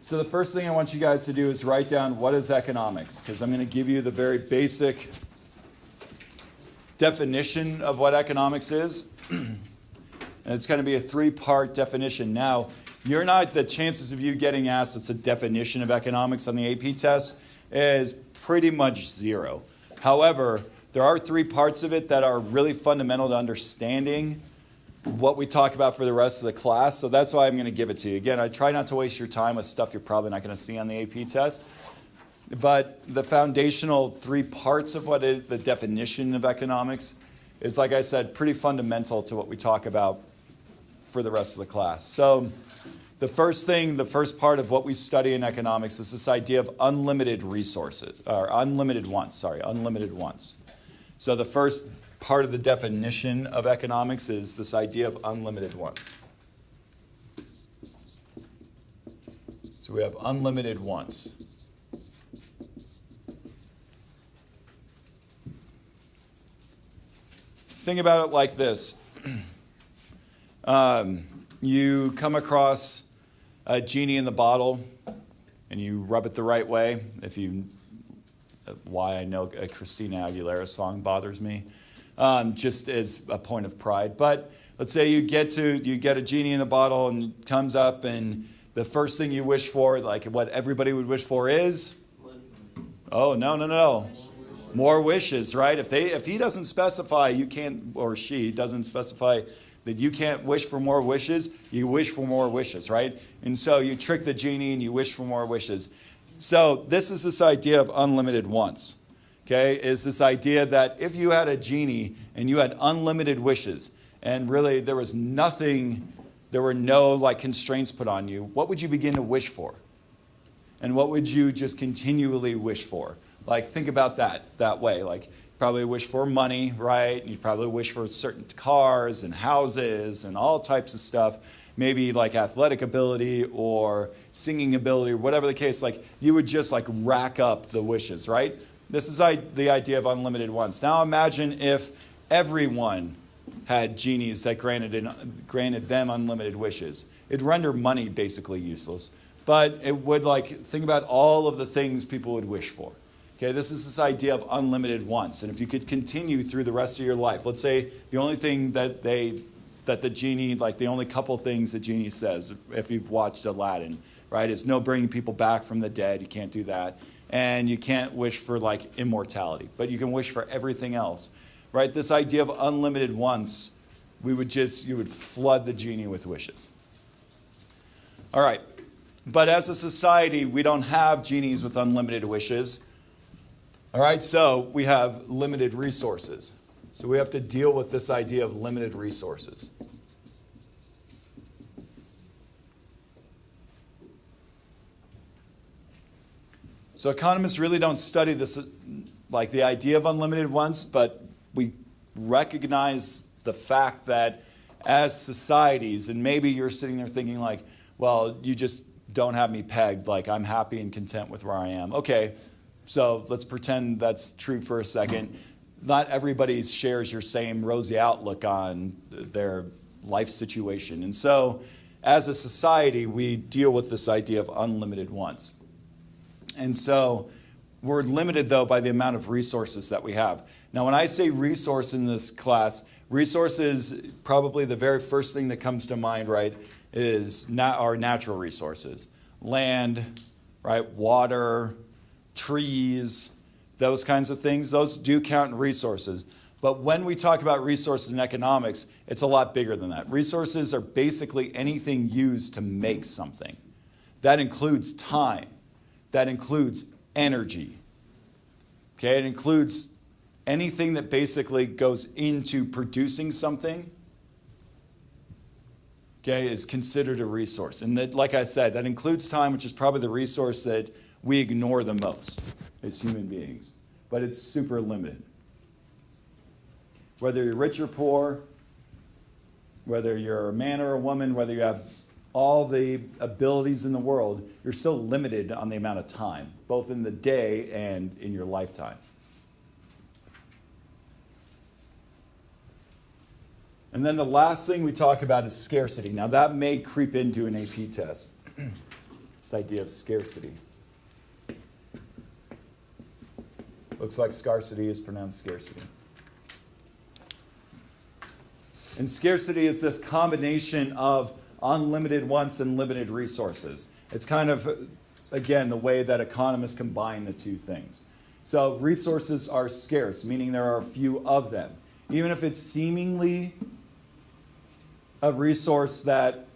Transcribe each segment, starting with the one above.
So the first thing I want you guys to do is write down what is economics, because I'm going to give you the very basic definition of what economics is. And it's going to be a 3-part definition. Now, the chances of you getting asked what's a definition of economics on the AP test is pretty much 0. However, there are 3 parts of it that are really fundamental to understanding what we talk about for the rest of the class. So that's why I'm going to give it to you. Again, I try not to waste your time with stuff you're probably not going to see on the AP test. But the foundational 3 parts of what is the definition of economics is, like I said, pretty fundamental to what we talk about for the rest of the class. So the first part of what we study in economics is this idea of unlimited resources, or unlimited wants. So the first part of the definition of economics is this idea of unlimited wants. So we have unlimited wants. Think about it like this. You come across a genie in the bottle and you rub it the right way. Why I know a Christina Aguilera song bothers me, just as a point of pride. But let's say you get a genie in a bottle and it comes up, and the first thing you wish for, like what everybody would wish for, is, oh no, more wishes, right? If he doesn't specify, you can't, or she doesn't specify that you can't wish for more wishes, you wish for more wishes, right? And so you trick the genie and you wish for more wishes. So this idea of unlimited wants, okay, is this idea that if you had a genie and you had unlimited wishes, and really there were no constraints put on you, what would you begin to wish for? And what would you just continually wish for? Think about that way. Probably wish for money, right? You probably wish for certain cars and houses and all types of stuff. Maybe athletic ability or singing ability or whatever the case. You would just rack up the wishes, right? This is the idea of unlimited wants. Now imagine if everyone had genies that granted them unlimited wishes. It'd render money basically useless. But it would think about all of the things people would wish for. Okay, this is this idea of unlimited wants. And if you could continue through the rest of your life, let's say the only thing that the genie, the only couple things the genie says, if you've watched Aladdin, right, is no bringing people back from the dead. You can't do that. And you can't wish for immortality, but you can wish for everything else, right? This idea of unlimited wants, you would flood the genie with wishes. All right. But as a society, we don't have genies with unlimited wishes. All right, so we have limited resources. So we have to deal with this idea of limited resources. So economists really don't study this, the idea of unlimited wants, but we recognize the fact that as societies, and maybe you're sitting there thinking well, you just don't have me pegged, I'm happy and content with where I am. Okay. So let's pretend that's true for a second. Not everybody shares your same rosy outlook on their life situation. And so as a society, we deal with this idea of unlimited wants. And so we're limited, though, by the amount of resources that we have. Now, when I say resource in this class, resources, probably the very first thing that comes to mind, right, is our natural resources. Land, right, water, trees, those kinds of things, those do count in resources. But when we talk about resources in economics, it's a lot bigger than that. Resources are basically anything used to make something. That includes time. That includes energy. Okay, it includes anything that basically goes into producing something, okay, is considered a resource. And that, like I said, that includes time, which is probably the resource that we ignore the most as human beings. But it's super limited. Whether you're rich or poor, whether you're a man or a woman, whether you have all the abilities in the world, you're still limited on the amount of time, both in the day and in your lifetime. And then the last thing we talk about is scarcity. Now that may creep into an AP test. This idea of scarcity. Looks like scarcity is pronounced scarcity. And scarcity is this combination of unlimited wants and limited resources. It's kind of, again, the way that economists combine the two things. So resources are scarce, meaning there are a few of them. Even if it's seemingly a resource that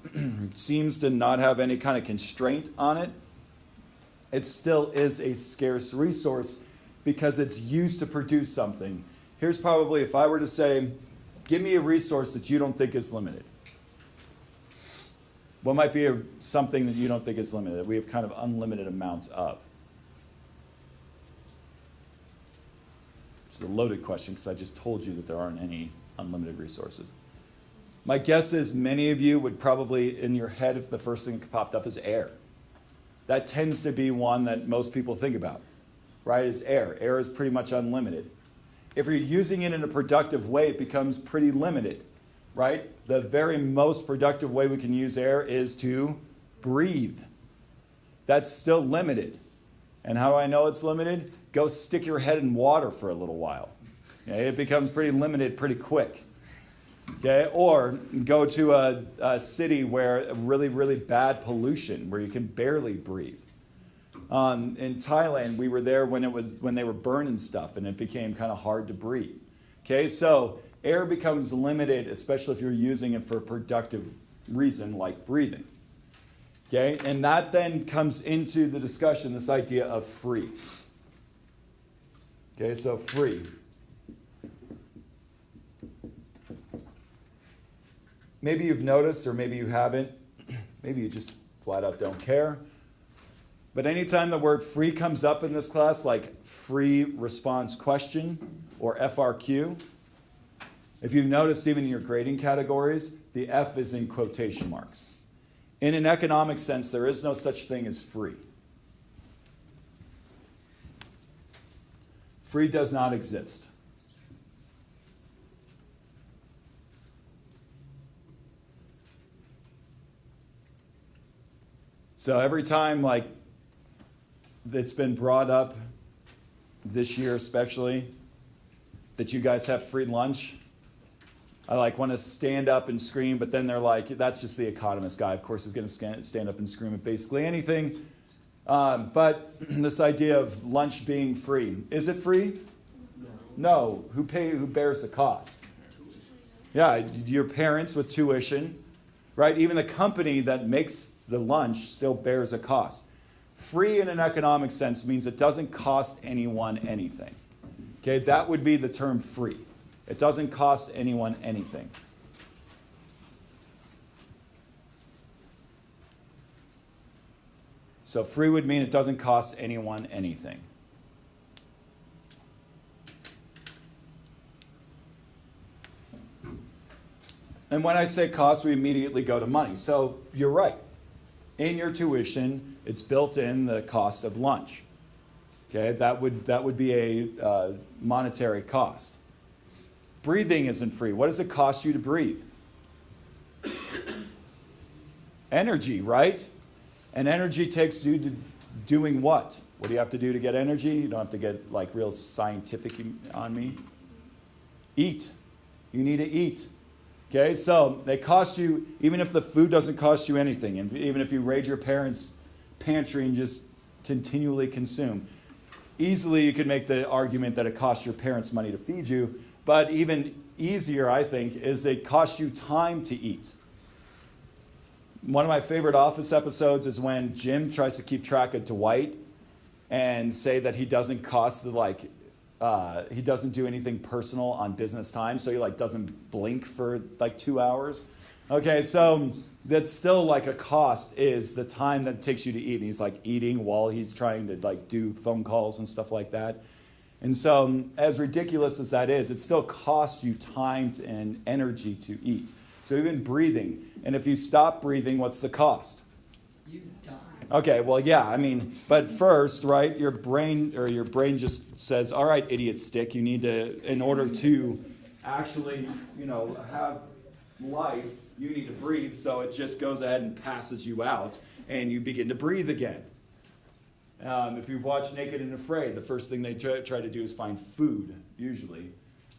seems to not have any kind of constraint on it, it still is a scarce resource because it's used to produce something. Here's probably, if I were to say, give me a resource that you don't think is limited. What might be something that you don't think is limited, that we have kind of unlimited amounts of? It's a loaded question because I just told you that there aren't any unlimited resources. My guess is many of you would probably, in your head, if the first thing that popped up is air. That tends to be one that most people think about, right, is air. Air is pretty much unlimited. If you're using it in a productive way, it becomes pretty limited, right? The very most productive way we can use air is to breathe. That's still limited. And how do I know it's limited? Go stick your head in water for a little while. Okay? It becomes pretty limited pretty quick. Okay? Or go to a city where really, really bad pollution, where you can barely breathe. In Thailand, we were there when they were burning stuff, and it became kind of hard to breathe. Okay, so air becomes limited, especially if you're using it for a productive reason like breathing. Okay, and that then comes into the discussion, this idea of free. Okay, so free. Maybe you've noticed, or maybe you haven't. Maybe you just flat out don't care. But anytime the word free comes up in this class, like free response question or FRQ, if you've noticed even in your grading categories, the F is in quotation marks. In an economic sense, there is no such thing as free. Free does not exist. So every time, like, it's been brought up this year especially that you guys have free lunch, I want to stand up and scream, but then they're like, that's just the economist guy. Of course, he's going to stand up and scream at basically anything. But this idea of lunch being free, is it free? No. Who bears the cost? Yeah, your parents with tuition, right? Even the company that makes the lunch still bears a cost. Free in an economic sense means it doesn't cost anyone anything. Okay, that would be the term free. It doesn't cost anyone anything. So free would mean it doesn't cost anyone anything. And when I say cost, we immediately go to money. So you're right. In your tuition, it's built in the cost of lunch. Okay, that would be a monetary cost. Breathing isn't free. What does it cost you to breathe? Energy, right? And energy takes you to doing what? What do you have to do to get energy? You don't have to get real scientific on me. Eat. You need to eat. Okay, so they cost you, even if the food doesn't cost you anything, and even if you raid your parents' pantry and just continually consume, easily you could make the argument that it costs your parents money to feed you, but even easier, I think, is it costs you time to eat. One of my favorite Office episodes is when Jim tries to keep track of Dwight and say that he doesn't he doesn't do anything personal on business time, so he doesn't blink for 2 hours. Okay, so that's still a cost, is the time that it takes you to eat. And he's eating while he's trying to do phone calls and stuff like that. And so as ridiculous as that is, it still costs you time and energy to eat. So even breathing, and if you stop breathing, what's the cost? You die. Okay, well, yeah, but first, right, your brain just says, all right, idiot stick, you need to, in order to actually, have life, you need to breathe, so it just goes ahead and passes you out, and you begin to breathe again. If you've watched Naked and Afraid, the first thing they try to do is find food, usually.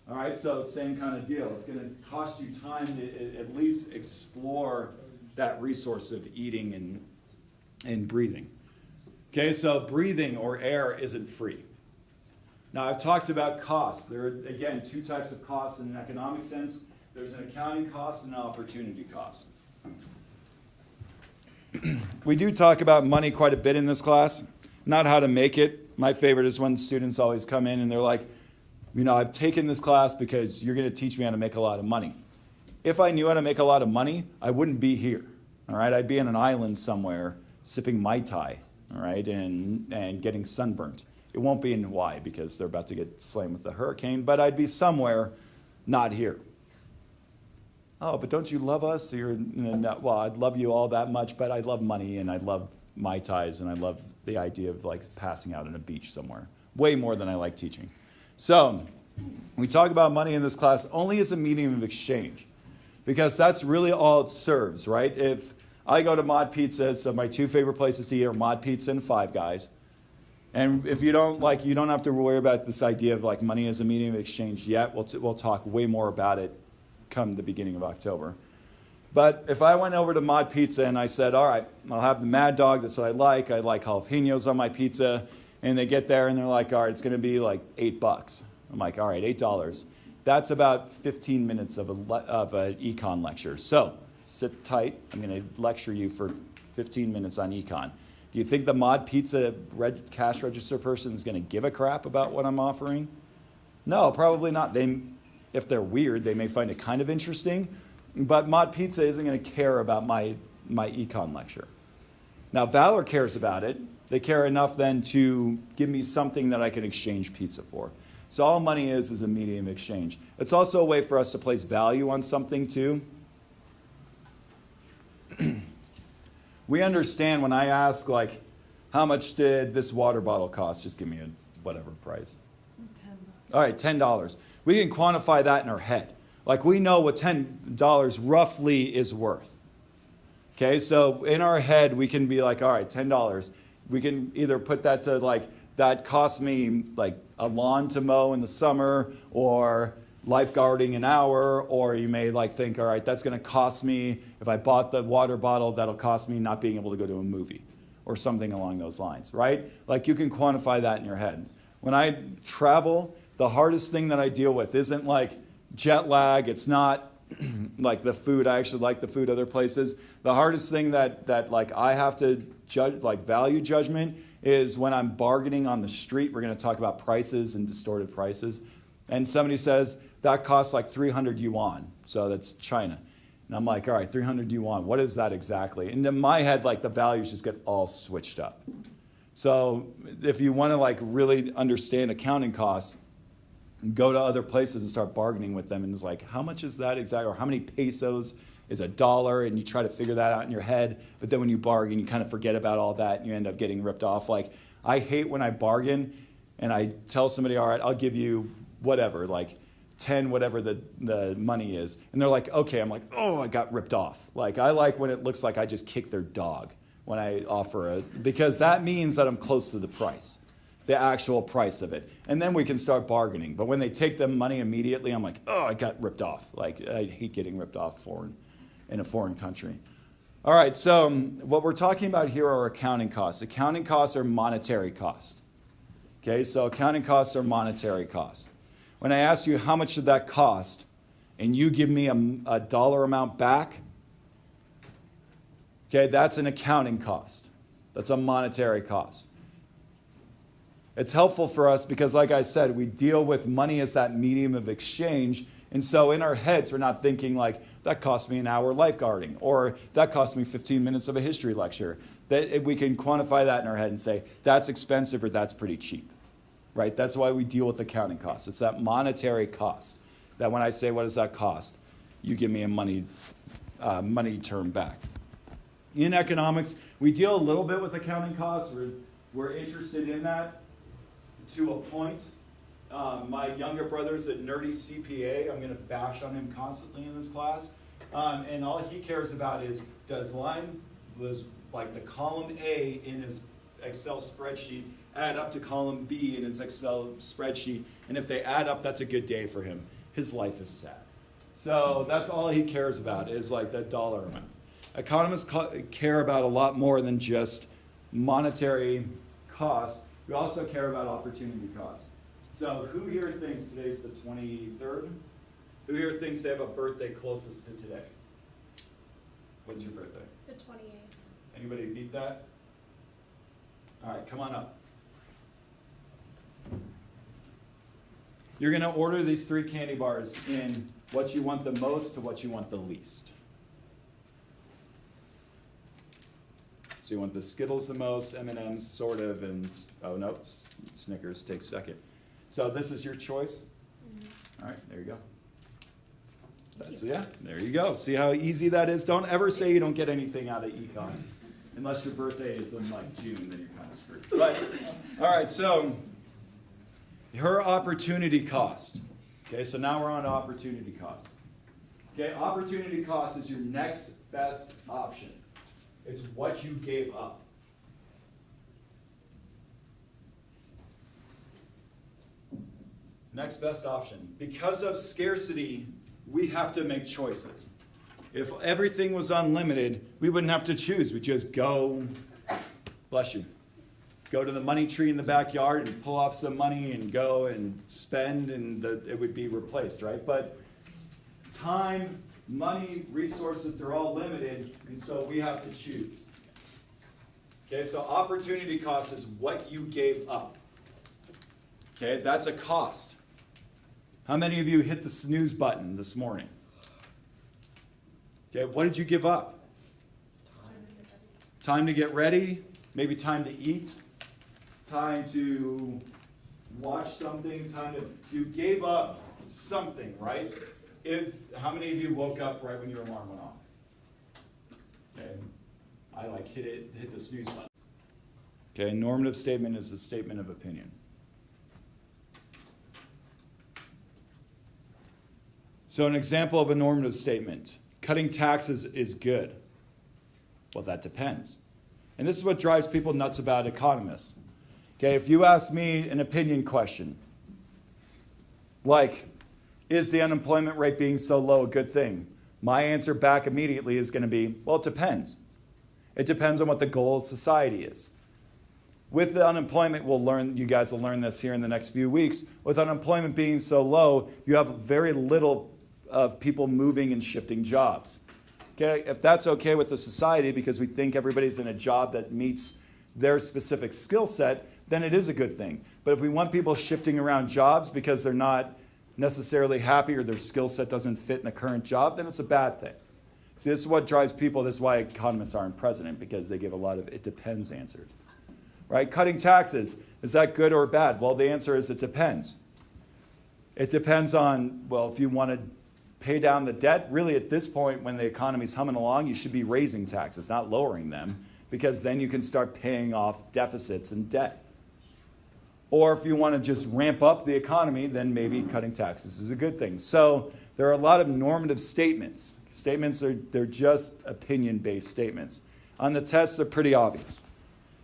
All right, so same kind of deal. It's going to cost you time to at least explore that resource of eating and breathing. Okay, so breathing or air isn't free. Now, I've talked about costs. There are, again, two types of costs in an economic sense. There's an accounting cost and an opportunity cost. We do talk about money quite a bit in this class, not how to make it. My favorite is when students always come in and they're like, I've taken this class because you're going to teach me how to make a lot of money. If I knew how to make a lot of money, I wouldn't be here. All right, I'd be on an island somewhere sipping Mai Tai, all right, and getting sunburnt. It won't be in Hawaii because they're about to get slammed with the hurricane, but I'd be somewhere not here. Oh, but don't you love us? Well, I'd love you all that much, but I love money and I love Mai Tais and I love the idea of like passing out on a beach somewhere. Way more than I like teaching. So we talk about money in this class only as a medium of exchange because that's really all it serves, right? If I go to Mod Pizza, so my two favorite places to eat are Mod Pizza and Five Guys. And if you don't have to worry about this idea of like money as a medium of exchange yet. We'll talk way more about it come the beginning of October. But if I went over to Mod Pizza and I said, all right, I'll have the Mad Dog, that's what I like jalapenos on my pizza, and they get there and they're like, all right, it's going to be like $8. I'm like, all right, $8. That's about 15 minutes of an econ lecture. So sit tight. I'm going to lecture you for 15 minutes on econ. Do you think the Mod Pizza cash register person is going to give a crap about what I'm offering? No, probably not. If they're weird, they may find it kind of interesting, but Mod Pizza isn't going to care about my econ lecture. Now, Valor cares about it. They care enough then to give me something that I can exchange pizza for. So all money is a medium exchange. It's also a way for us to place value on something too. We understand when I ask, like, how much did this water bottle cost? Just give me a whatever price. $10. All right, $10. We can quantify that in our head. Like, we know what $10 roughly is worth. Okay, so in our head, we can be like, all right, $10. We can either put that to, like, that cost me, like, a lawn to mow in the summer, or lifeguarding an hour, or you may, like, think, all right, that's going to cost me, if I bought the water bottle, that'll cost me not being able to go to a movie, or something along those lines, right? Like, you can quantify that in your head. When I travel, the hardest thing that I deal with isn't, like, jet lag. It's not like the food. I actually like the food other places. The hardest thing that like I have to judge, like value judgment, is when I'm bargaining on the street. We're going to talk about prices and distorted prices. And somebody says, that costs like 300 yuan. So that's China. And I'm like, all right, 300 yuan. What is that exactly? And in my head, like the values just get all switched up. So if you want to like really understand accounting costs, go to other places and start bargaining with them, and it's like, how much is that exactly, or how many pesos is $1, and you try to figure that out in your head, but then when you bargain, you kind of forget about all that, and you end up getting ripped off. Like, I hate when I bargain, and I tell somebody, all right, I'll give you whatever, like 10, whatever the money is, and they're like, okay. I'm like, oh, I got ripped off. Like, I like when it looks like I just kicked their dog when I offer it, because that means that I'm close to the price. The actual price of it. And then we can start bargaining. But when they take the money immediately, I'm like, oh, I got ripped off. Like, I hate getting ripped off in a foreign country. All right, so what we're talking about here are accounting costs. Accounting costs are monetary costs. Okay, so accounting costs are monetary costs. When I ask you how much did that cost, and you give me a dollar amount back, okay, that's an accounting cost. That's a monetary cost. It's helpful for us because, like I said, we deal with money as that medium of exchange. And so in our heads, we're not thinking like, that cost me an hour lifeguarding, or that cost me 15 minutes of a history lecture. That we can quantify that in our head and say, that's expensive or that's pretty cheap. Right? That's why we deal with accounting costs. It's that monetary cost. That when I say, what does that cost? You give me a money term back. In economics, we deal a little bit with accounting costs. We're interested in that to a point. My younger brother's a nerdy CPA. I'm going to bash on him constantly in this class. And all he cares about is, does line, was like the column A in his Excel spreadsheet add up to column B in his Excel spreadsheet? And if they add up, that's a good day for him. His life is sad. So that's all he cares about, is like that dollar amount. Economists care about a lot more than just monetary cost. We also care about opportunity cost. So who here thinks today's the 23rd? Who here thinks they have a birthday closest to today? When's your birthday? The 28th. Anybody beat that? All right, come on up. You're going to order these 3 candy bars in what you want the most to what you want the least. So you want the Skittles the most, M&M's sort of, and, oh no, Snickers takes second. So this is your choice? Mm-hmm. All right, there you go. Yeah, there you go. See how easy that is? Don't ever say you don't get anything out of econ. Unless your birthday is in like June, then you're kind of screwed. But, all right, so her opportunity cost. Okay, so now we're on opportunity cost. Okay, opportunity cost is your next best option. It's what you gave up. Next best option. Because of scarcity, we have to make choices. If everything was unlimited, we wouldn't have to choose. We'd just go, bless you, go to the money tree in the backyard and pull off some money and go and spend, and it would be replaced, right? But time, money, resources, they're all limited, and so we have to choose. Okay, so opportunity cost is what you gave up. Okay, that's a cost. How many of you hit the snooze button this morning? Okay, what did you give up? Time to get ready, maybe time to eat, time to watch something, you gave up something, right? How many of you woke up right when your alarm went off? Okay, I hit the snooze button. Okay, a normative statement is a statement of opinion. So an example of a normative statement. Cutting taxes is good. Well, that depends. And this is what drives people nuts about economists. Okay, if you ask me an opinion question, like, is the unemployment rate being so low a good thing? My answer back immediately is going to be, well, it depends. It depends on what the goal of society is. With the unemployment, you guys will learn this here in the next few weeks, with unemployment being so low, you have very little of people moving and shifting jobs. Okay, if that's okay with the society because we think everybody's in a job that meets their specific skill set, then it is a good thing. But if we want people shifting around jobs because they're not necessarily happy or their skill set doesn't fit in the current job, then it's a bad thing. See, this is what drives people. This is why economists aren't president, because they give a lot of it depends answers. Right? Cutting taxes, is that good or bad? Well, the answer is it depends. It depends on, well, if you want to pay down the debt, really at this point when the economy's humming along, you should be raising taxes, not lowering them, because then you can start paying off deficits and debt. Or if you want to just ramp up the economy, then maybe cutting taxes is a good thing. So there are a lot of normative statements. They're just opinion-based statements. On the test, they're pretty obvious.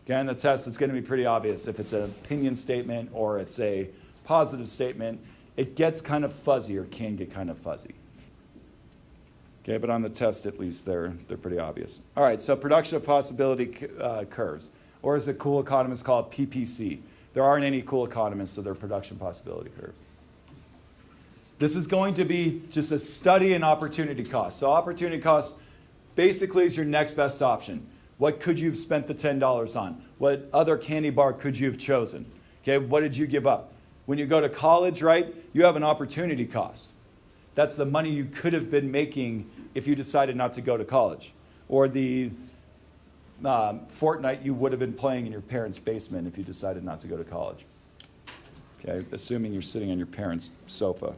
Okay, on the test, it's going to be pretty obvious if it's an opinion statement or it's a positive statement. It gets kind of fuzzy or can get kind of fuzzy. Okay, but on the test, at least, they're pretty obvious. All right, so production of possibility curves, or as the cool economists call it, PPC. There aren't any cool economists, so they're production possibility curves. This is going to be just a study in opportunity cost. So opportunity cost basically is your next best option. What could you have spent the $10 on? What other candy bar could you have chosen? Okay, what did you give up? When you go to college, right, you have an opportunity cost. That's the money you could have been making if you decided not to go to college. Or the Fortnite you would have been playing in your parents' basement if you decided not to go to college. Okay, assuming you're sitting on your parents' sofa.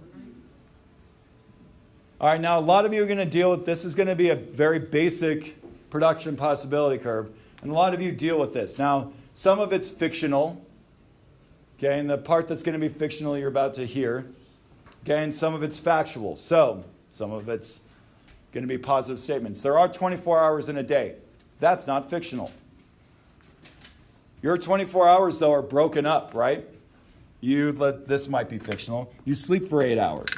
All right, now a lot of you are going to deal with this. Is going to be a very basic production possibility curve. And a lot of you deal with this. Now, some of it's fictional. Okay, and the part that's going to be fictional you're about to hear. Okay, and some of it's factual. So, some of it's going to be positive statements. There are 24 hours in a day. That's not fictional. Your 24 hours, though, are broken up, right? This might be fictional. You sleep for 8 hours.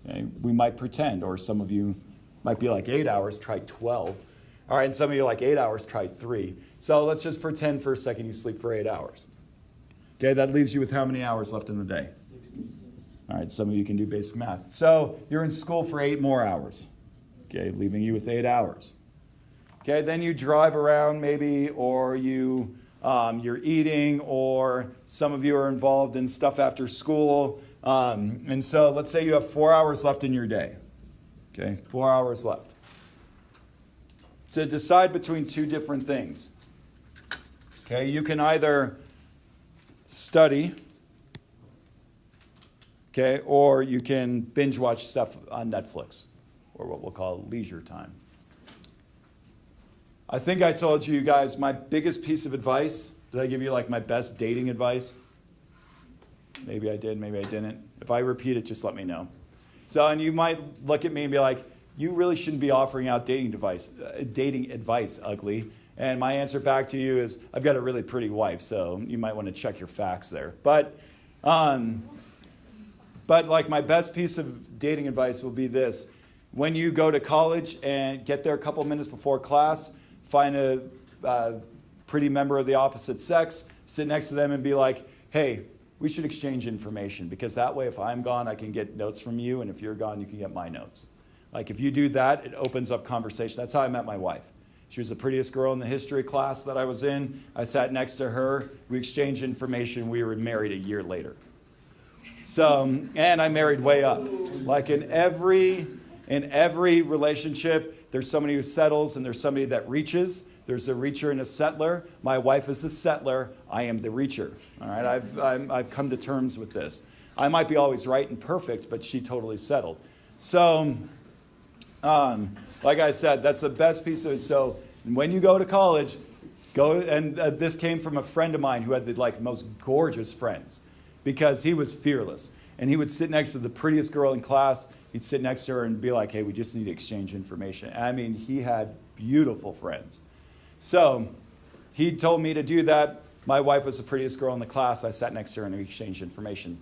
Okay? We might pretend, or some of you might be like 8 hours, try 12. All right, and some of you are like 8 hours, try 3. So let's just pretend for a second you sleep for 8 hours. Okay, that leaves you with how many hours left in the day? 16. All right, some of you can do basic math. So you're in school for 8 more hours. Okay, leaving you with 8 hours. Okay, then you drive around maybe, or you're eating, or some of you are involved in stuff after school. And so let's say you have 4 hours left in your day. Okay, 4 hours left. To decide between two different things. Okay, you can either study, okay, or you can binge watch stuff on Netflix, or what we'll call leisure time. I think I told you guys my biggest piece of advice. Did I give you like my best dating advice? Maybe I did, maybe I didn't. If I repeat it, just let me know. So, and you might look at me and be like, you really shouldn't be offering out dating advice, ugly. And my answer back to you is, I've got a really pretty wife, so you might want to check your facts there. But like my best piece of dating advice will be this. When you go to college and get there a couple minutes before class, find a pretty member of the opposite sex, sit next to them and be like, hey, we should exchange information, because that way if I'm gone, I can get notes from you, and if you're gone, you can get my notes. Like if you do that, it opens up conversation. That's how I met my wife. She was the prettiest girl in the history class that I was in. I sat next to her. We exchanged information. We were married a year later. So, and I married way up. Like in every relationship, there's somebody who settles and there's somebody that reaches. There's a reacher and a settler. My wife is the settler. I am the reacher. All right, I've come to terms with this. I might be always right and perfect, but she totally settled. So, like I said, that's the best piece of it. So when you go to college, this came from a friend of mine who had the most gorgeous friends, because he was fearless. And he would sit next to the prettiest girl in class. He'd sit next to her and be like, hey, we just need to exchange information. And I mean, he had beautiful friends. So he told me to do that. My wife was the prettiest girl in the class. I sat next to her and we exchanged information.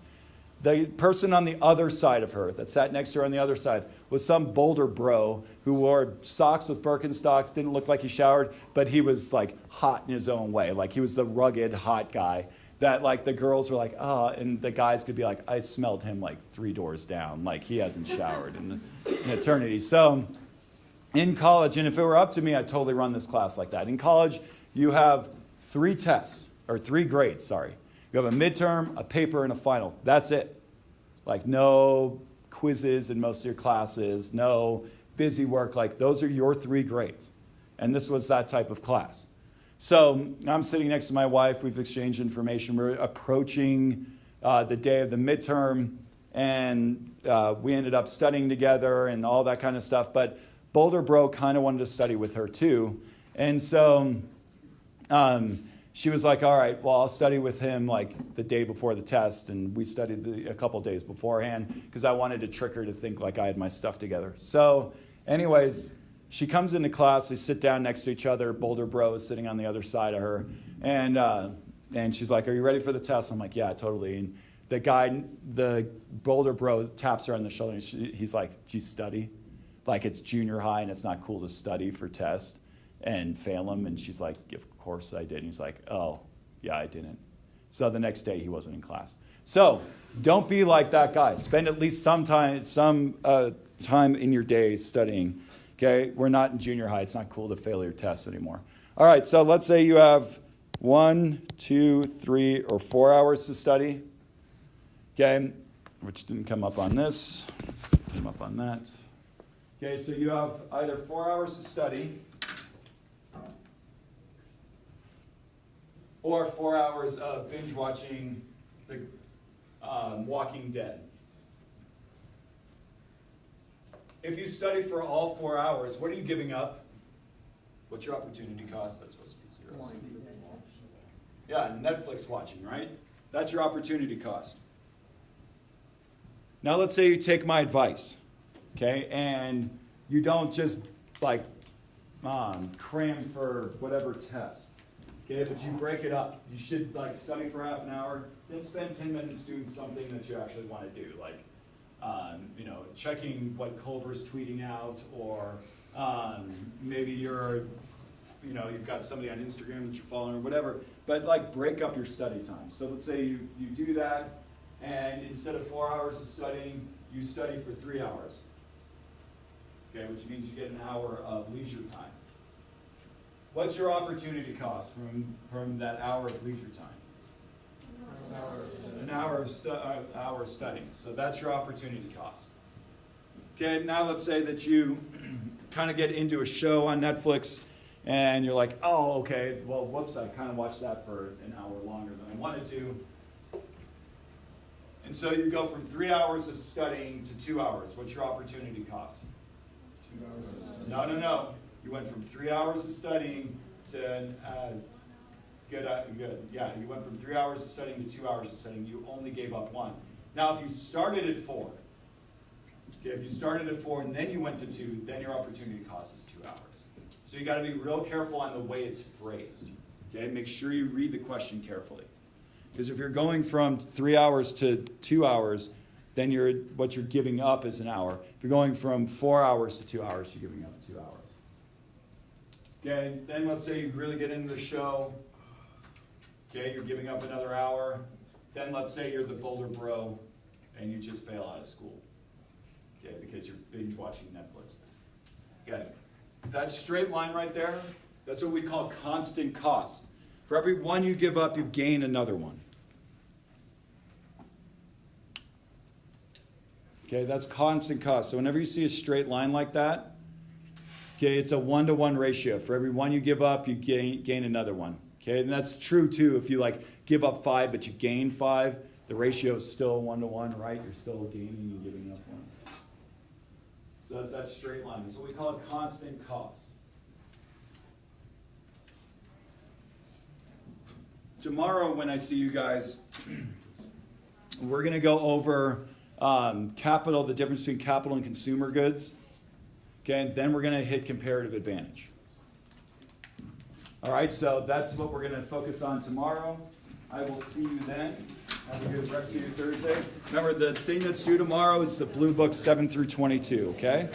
The person on the other side of her, that sat next to her on the other side, was some Boulder bro who wore socks with Birkenstocks, didn't look like he showered, but he was like hot in his own way. Like he was the rugged, hot guy that like the girls were like, oh, and the guys could be like, I smelled him like 3 doors down. Like he hasn't showered in eternity. So in college, and if it were up to me, I'd totally run this class like that. In college, you have 3 grades. You have a midterm, a paper, and a final. That's it. Like no quizzes in most of your classes, no busy work. Like those are your 3 grades. And this was that type of class. So I'm sitting next to my wife. We've exchanged information. We're approaching the day of the midterm. And we ended up studying together and all that kind of stuff. But Boulder Bro kind of wanted to study with her too. And so she was like, all right, well, I'll study with him like the day before the test. And we studied a couple days beforehand because I wanted to trick her to think like I had my stuff together. So anyways, she comes into class. We sit down next to each other. Boulder Bro is sitting on the other side of her. And she's like, are you ready for the test? I'm like, yeah, totally. And the Boulder Bro taps her on the shoulder. And he's like, do you study? Like it's junior high and it's not cool to study for tests and fail them. And she's like, of course I did. And he's like, oh, yeah, I didn't. So the next day he wasn't in class. So don't be like that guy. Spend at least some time in your day studying. Okay, we're not in junior high. It's not cool to fail your tests anymore. All right, so let's say you have 1, 2, 3, or 4 hours to study. Okay, which didn't come up on this. Came up on that. Okay, so you have either 4 hours to study or 4 hours of binge watching The Walking Dead. If you study for all 4 hours, what are you giving up? What's your opportunity cost? That's supposed to be 0. Yeah, Netflix watching, right? That's your opportunity cost. Now let's say you take my advice, okay, and you don't just like cram for whatever test. Okay, but you break it up. You should like study for half an hour, then spend 10 minutes doing something that you actually want to do, like checking what Culver's tweeting out, or maybe you've got somebody on Instagram that you're following or whatever. But like break up your study time. So let's say you do that, and instead of 4 hours of studying, you study for 3 hours. Okay, which means you get an hour of leisure time. What's your opportunity cost from that hour of leisure time? An hour of studying. So that's your opportunity cost. Okay, now let's say that you kind of get into a show on Netflix and you're like, oh, okay, well, whoops, I kind of watched that for an hour longer than I wanted to. And so you go from 3 hours of studying to 2 hours. What's your opportunity cost? 2 hours. No. You went from 3 hours of studying to, you went from 3 hours of studying to 2 hours of studying. You only gave up 1. Now, if you started at 4, if you started at 4 and then you went to 2, then your opportunity cost is 2 hours. So you got to be real careful on the way it's phrased. Okay, make sure you read the question carefully. Because if you're going from 3 hours to 2 hours, then what you're giving up is an hour. If you're going from 4 hours to 2 hours, you're giving up 2 hours. Okay, then let's say you really get into the show. Okay, you're giving up another hour. Then let's say you're the Boulder Bro and you just fail out of school. Okay, because you're binge watching Netflix. Okay, that straight line right there, that's what we call constant cost. For every one you give up, you gain another one. Okay, that's constant cost. So whenever you see a straight line like that, okay, it's a 1-to-1 ratio. For every one you give up, you gain another one. Okay, and that's true too. If you give up 5, but you gain 5, the ratio is still 1-to-1, right? You're still gaining and giving up 1. So that's that straight line. So we call it constant cost. Tomorrow, when I see you guys, we're going to go over capital, the difference between capital and consumer goods. Okay, and then we're going to hit comparative advantage. All right, so that's what we're going to focus on tomorrow. I will see you then. Have a good rest of your Thursday. Remember, the thing that's due tomorrow is the Blue Book 7 through 22, okay?